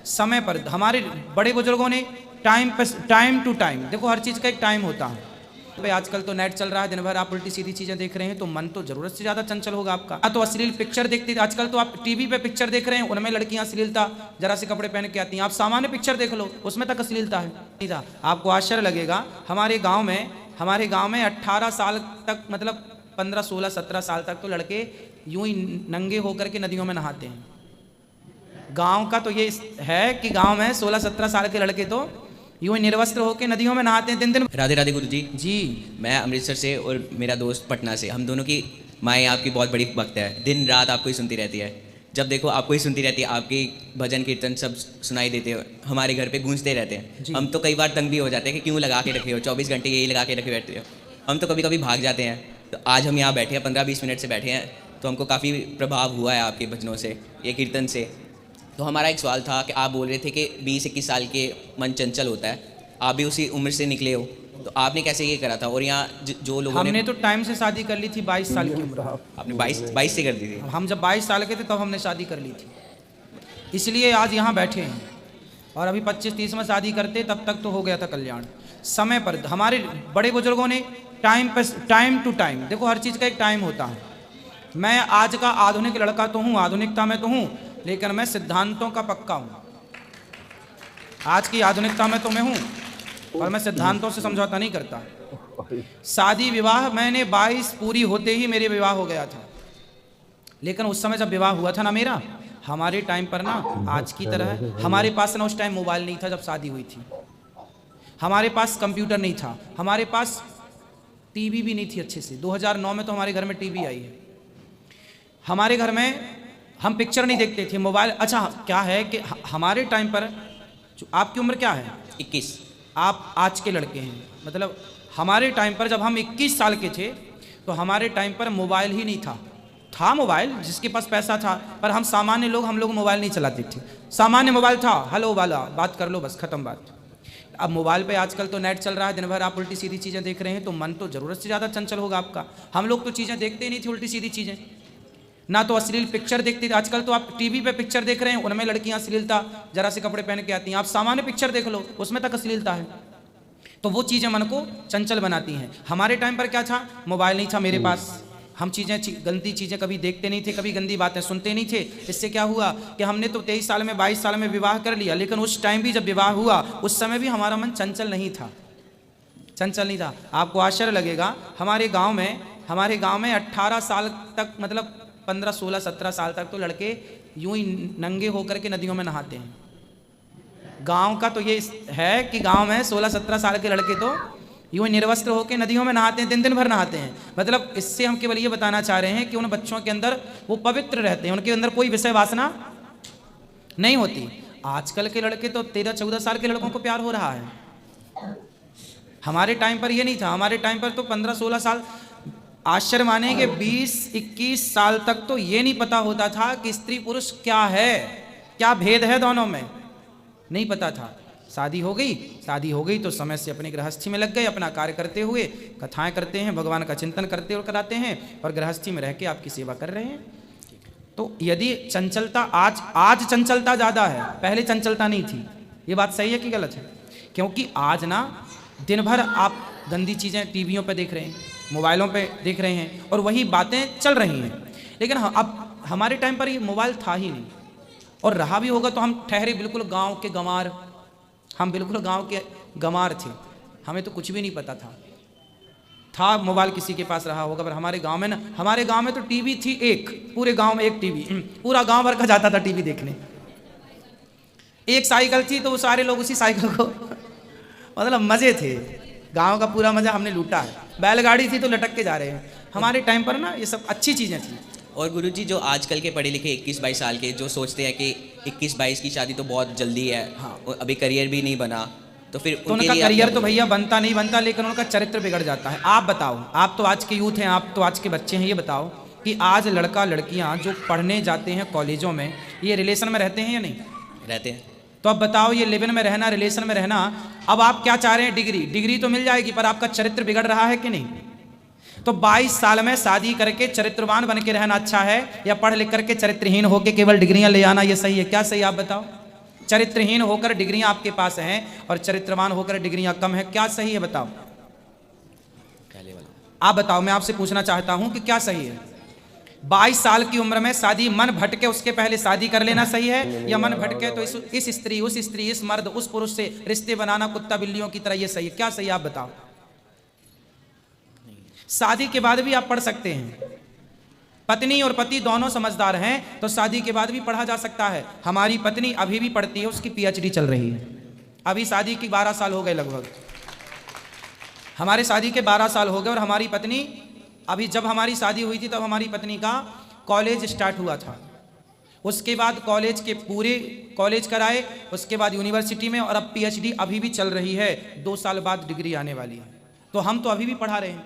समय पर। हमारे बड़े बुजुर्गों ने टाइम टू टाइम, देखो हर चीज़ का एक टाइम होता है। भाई आजकल तो नेट चल रहा है, दिन भर आप उल्टी सीधी चीज़ें देख रहे हैं तो मन तो ज़रूरत से ज़्यादा चंचल होगा आपका। तो अश्लील पिक्चर देखते, आजकल तो आप टीवी पे पिक्चर देख रहे हैं, उनमें लड़कियां अश्लीलता जरा से कपड़े पहन के आती हैं। आप सामान्य पिक्चर देख लो, उसमें तक अश्लीलता है। नहीं था, आपको आश्चर्य लगेगा, हमारे गाँव में 18 साल तक, मतलब 15, 16, 17 साल तक तो लड़के यूं ही नंगे होकर के नदियों में नहाते हैं। गांव का तो ये है कि गांव में 16, 17 साल के लड़के तो यूं ही निर्वस्त्र होकर नदियों में नहाते हैं दिन दिन। राधे राधे गुरु जी। जी, मैं अमृतसर से और मेरा दोस्त पटना से, हम दोनों की माएँ आपकी बहुत बड़ी भक्त है। दिन रात आपको ही सुनती रहती है, जब देखो आपको ही सुनती रहती है। आपकी भजन कीर्तन सब सुनाई देते हो, हमारे घर पे गूंजते रहते हैं। हम तो कई बार तंग भी हो जाते हैं कि क्यों लगा के रखे हो, 24 घंटे यही लगा के रखे बैठते हो। हम तो कभी कभी भाग जाते हैं। तो आज हम यहाँ बैठे हैं, 15-20 मिनट से बैठे हैं, तो हमको काफ़ी प्रभाव हुआ है आपके भजनों से, ये कीर्तन से। तो हमारा एक सवाल था कि आप बोल रहे थे कि 20-21 साल के मन चंचल होता है, आप भी उसी उम्र से निकले हो, तो आपने कैसे ये करा था? और यहाँ जो लोगों हमने तो टाइम से शादी कर ली थी, 22 साल की उम्र। आपने 22 से कर दी थी? हम जब 22 साल के थे तब हमने शादी कर ली थी, इसलिए आज यहाँ बैठे हैं। और अभी 25-30 में शादी करते तब तक तो हो गया था कल्याण। समय पर हमारे बड़े बुजुर्गों ने टाइम टू टाइम, देखो हर चीज़ का एक टाइम होता है। मैं आज का आधुनिक लड़का तो हूँ, आधुनिकता में तो हूँ, लेकिन मैं सिद्धांतों का पक्का हूँ। आज की आधुनिकता में तो मैं हूँ, और मैं सिद्धांतों से समझौता नहीं करता। शादी विवाह मैंने 22 पूरी होते ही मेरे विवाह हो गया था, लेकिन उस समय जब विवाह हुआ था ना मेरा, हमारे टाइम पर ना आज की तरह हमारे पास ना उस टाइम मोबाइल नहीं था। जब शादी हुई थी हमारे पास कंप्यूटर नहीं था, हमारे पास टीवी भी नहीं थी अच्छे से। 2009 में तो हमारे घर में टीवी आई है। हमारे घर में हम पिक्चर नहीं देखते थे, मोबाइल। अच्छा क्या है कि हमारे टाइम पर, आपकी उम्र क्या है? 21। आप आज के लड़के हैं, मतलब हमारे टाइम पर जब हम 21 साल के थे तो हमारे टाइम पर मोबाइल ही नहीं था मोबाइल जिसके पास पैसा था, पर हम सामान्य लोग, हम लोग मोबाइल नहीं चलाते थे। सामान्य मोबाइल था, हेलो वाला, बात कर लो, बस खत्म बात। अब मोबाइल पे आजकल तो नेट चल रहा है, दिन भर आप उल्टी सीधी चीज़ें देख रहे हैं तो मन तो ज़रूरत से ज़्यादा चंचल होगा आपका। हम लोग तो चीज़ें देखते ही नहीं थे, उल्टी सीधी चीज़ें, ना तो अश्लील पिक्चर देखते थे। आजकल तो आप टीवी पे पिक्चर देख रहे हैं, उनमें लड़कियां अश्लीलता जरा से कपड़े पहन के आती हैं। आप सामान्य पिक्चर देख लो, उसमें तक अश्लीलता है। तो वो चीज़ें मन को चंचल बनाती हैं। हमारे टाइम पर क्या था? मोबाइल नहीं था मेरे पास, हम गंदी चीज़ें कभी देखते नहीं थे, कभी गंदी बातें सुनते नहीं थे। इससे क्या हुआ कि हमने तो 23 साल में 22 साल में विवाह कर लिया, लेकिन उस टाइम भी जब विवाह हुआ उस समय भी हमारा मन चंचल नहीं था, चंचल नहीं था। आपको आश्चर्य लगेगा, हमारे गाँव में 18 साल तक, मतलब 15, 16, 17 साल तक तो लड़के यूं ही नंगे होकर के नदियों में नहाते हैं। गांव का तो ये है कि गांव में 16, 17 साल के लड़के तो यूं ही निर्वस्त्र होकर नदियों में नहाते हैं, दिन दिन भर नहाते हैं। मतलब इससे हम केवल ये बताना चाह रहे हैं कि उन बच्चों के अंदर वो पवित्र रहते हैं, उनके अंदर कोई विषय वासना नहीं होती। आजकल के लड़के तो 13-14 साल के लड़कों को प्यार हो रहा है, हमारे टाइम पर ये नहीं था। हमारे टाइम पर तो 15-16 साल, आश्चर्य माने कि 20-21 साल तक तो ये नहीं पता होता था कि स्त्री पुरुष क्या है, क्या भेद है दोनों में, नहीं पता था। शादी हो गई तो समय से अपनी गृहस्थी में लग गए, अपना कार्य करते हुए कथाएं करते हैं, भगवान का चिंतन करते और कराते हैं, और गृहस्थी में रह के आपकी सेवा कर रहे हैं। तो यदि चंचलता आज चंचलता ज़्यादा है, पहले चंचलता नहीं थी, ये बात सही है कि गलत है? क्योंकि आज ना दिन भर आप गंदी चीज़ें टीवियों पर देख रहे हैं, मोबाइलों पे देख रहे हैं, और वही बातें चल रही हैं। लेकिन अब हमारे टाइम पर ये मोबाइल था ही नहीं, और रहा भी होगा तो हम ठहरे बिल्कुल गांव के गंवार, हम बिल्कुल गांव के गंवार थे, हमें तो कुछ भी नहीं पता था मोबाइल किसी के पास रहा होगा, पर हमारे गांव में तो टीवी थी एक, पूरे गांव में एक टीवी, पूरा गांव भर का जाता था टीवी देखने। एक साइकिल थी तो वो सारे लोग उसी साइकिल को मतलब मजे थे, गांव का पूरा मजा हमने लूटा है। बैलगाड़ी थी तो लटक के जा रहे हैं। हमारे टाइम पर ना ये सब अच्छी चीज़ें थी। और गुरुजी, जो आजकल के पढ़े लिखे 21-22 साल के जो सोचते हैं कि 21-22 की शादी तो बहुत जल्दी है, हाँ, अभी करियर भी नहीं बना, तो फिर तो उनका करियर तो भैया बनता नहीं बनता, लेकिन उनका चरित्र बिगड़ जाता है। आप बताओ, आप तो आज के यूथ हैं, आप तो आज के बच्चे हैं, ये बताओ कि आज लड़का लड़कियां जो पढ़ने जाते हैं कॉलेजों में, ये रिलेशन में रहते हैं या नहीं रहते हैं? तो अब बताओ, ये लिव इन में रहना, रिलेशन में रहना, अब आप क्या चाह रहे हैं? डिग्री तो मिल जाएगी, पर आपका चरित्र बिगड़ रहा है कि नहीं? तो 22 साल में शादी करके चरित्रवान बन के रहना अच्छा है, या पढ़ लिख करके चरित्रहीन होकर केवल डिग्रियां ले आना ये सही है? क्या सही आप बताओ? चरित्रहीन होकर डिग्रियां आपके पास हैं और चरित्रवान होकर डिग्रियां कम है, क्या सही है बताओ? पहले वाला। आप बताओ, मैं आपसे पूछना चाहता हूं कि क्या सही है? 22 साल की उम्र में शादी, मन भटके उसके पहले शादी कर लेना सही है, या मन भटके तो इस स्त्री, उस स्त्री, इस मर्द, उस पुरुष से रिश्ते बनाना कुत्ता बिल्लियों की तरह, ये सही है? क्या सही है आप बताओ? शादी के बाद भी आप पढ़ सकते हैं, पत्नी और पति दोनों समझदार हैं तो शादी के बाद भी पढ़ा जा सकता है। हमारी पत्नी अभी भी पढ़ती है, उसकी पीएचडी चल रही है, अभी शादी की 12 साल हो गए लगभग, हमारे शादी के 12 साल हो गए, और हमारी पत्नी अभी, जब हमारी शादी हुई थी तब हमारी पत्नी का कॉलेज स्टार्ट हुआ था, उसके बाद कॉलेज के पूरे कॉलेज कराए, उसके बाद यूनिवर्सिटी में, और अब पीएचडी अभी भी चल रही है, 2 साल बाद डिग्री आने वाली है। तो हम तो अभी भी पढ़ा रहे हैं।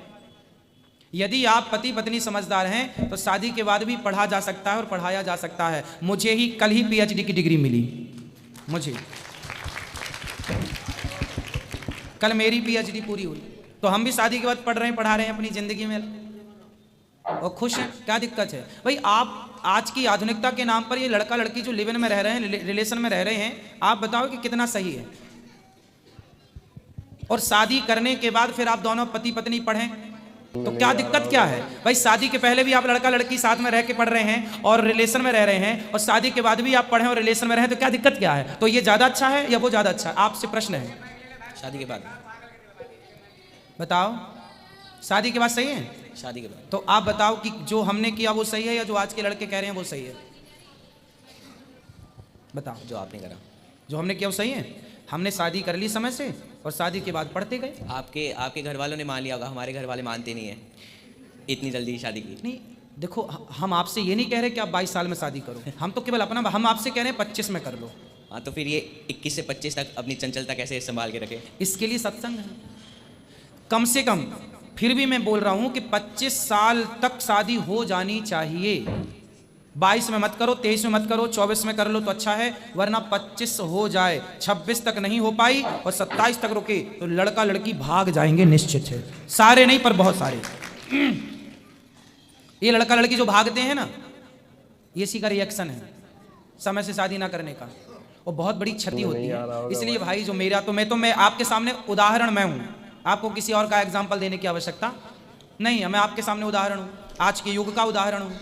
यदि आप पति पत्नी समझदार हैं तो शादी के बाद भी पढ़ा जा सकता है और पढ़ाया जा सकता है। मुझे ही कल ही पीएचडी की डिग्री मिली, मुझे कल मेरी पीएचडी पूरी हुई, तो हम भी शादी के बाद पढ़ रहे हैं, पढ़ा रहे हैं अपनी ज़िंदगी में और खुश हैं। क्या दिक्कत है भाई? आप आज की आधुनिकता के नाम पर ये लड़का लड़की जो लिव इन में रह रहे हैं, रिलेशन में रह रहे हैं, आप बताओ कि कितना सही है? और शादी करने के बाद फिर आप दोनों पति पत्नी पढ़ें तो क्या दिक्कत क्या है भाई? शादी के पहले भी आप लड़का लड़की साथ में रह के पढ़ रहे हैं और रिलेशन में रह रहे हैं, और शादी के बाद भी आप पढ़ें और रिलेशन में रहें, तो क्या दिक्कत क्या है? तो ये ज़्यादा अच्छा है या वो ज़्यादा अच्छा है? आपसे प्रश्न है, शादी के बाद। बताओ, शादी के बाद सही है? शादी के बाद। तो आप बताओ कि जो हमने किया वो सही है या जो आज के लड़के कह रहे हैं वो सही है? बताओ। जो आपने करा, जो हमने किया वो सही है। हमने शादी कर ली समय से और शादी के बाद पढ़ते गए। आपके घर वालों ने मान लिया होगा, हमारे घर वाले मानते नहीं है, इतनी जल्दी शादी की। नहीं देखो, हम आपसे ये नहीं कह रहे कि आप 22 साल में शादी करो, हम तो केवल अपना, हम आपसे कह रहे हैं 25 में कर लो। हाँ, तो फिर ये 21 से 25 तक अपनी चंचलता कैसे संभाल के रखे? इसके लिए सत्संग है कम से कम। फिर भी मैं बोल रहा हूं कि 25 साल तक शादी हो जानी चाहिए। 22 में मत करो, 23 में मत करो, 24 में कर लो तो अच्छा है, वरना 25 हो जाए, 26 तक नहीं हो पाई और 27 तक रुके तो लड़का लड़की भाग जाएंगे, निश्चित है। सारे नहीं पर बहुत सारे। ये लड़का लड़की जो भागते हैं ना, ये इसी का रिएक्शन है समय से शादी ना करने का, और बहुत बड़ी क्षति होती है। इसलिए भाई जो मेरा, तो मैं आपके सामने उदाहरण मैं हूँ, आपको किसी और का एग्जाम्पल देने की आवश्यकता नहीं है। मैं आपके सामने उदाहरण हूँ, आज के युग का उदाहरण हूँ।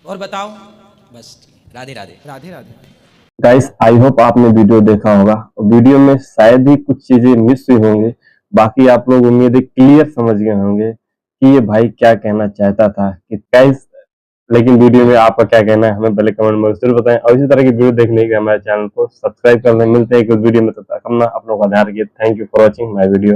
और बताओ। बस Radhe Radhe. Radhe Radhe. Guys, I hope आपने वीडियो देखा होगा। वीडियो में शायद ही कुछ चीजें मिस हुई होंगी, बाकी आप लोग उम्मीद है क्लियर समझ गए होंगे कि ये भाई क्या कहना चाहता था। कि गाइस, लेकिन वीडियो में आपका क्या कहना है हमें पहले कमेंट में जरूर बताएं, और इसी तरह की वीडियो देखने के लिए हमारे चैनल को सब्सक्राइब करना। मिलते हैं एक वीडियो में, तब तक अपना अपनों का ध्यान रखिए। Thank you for watching my video.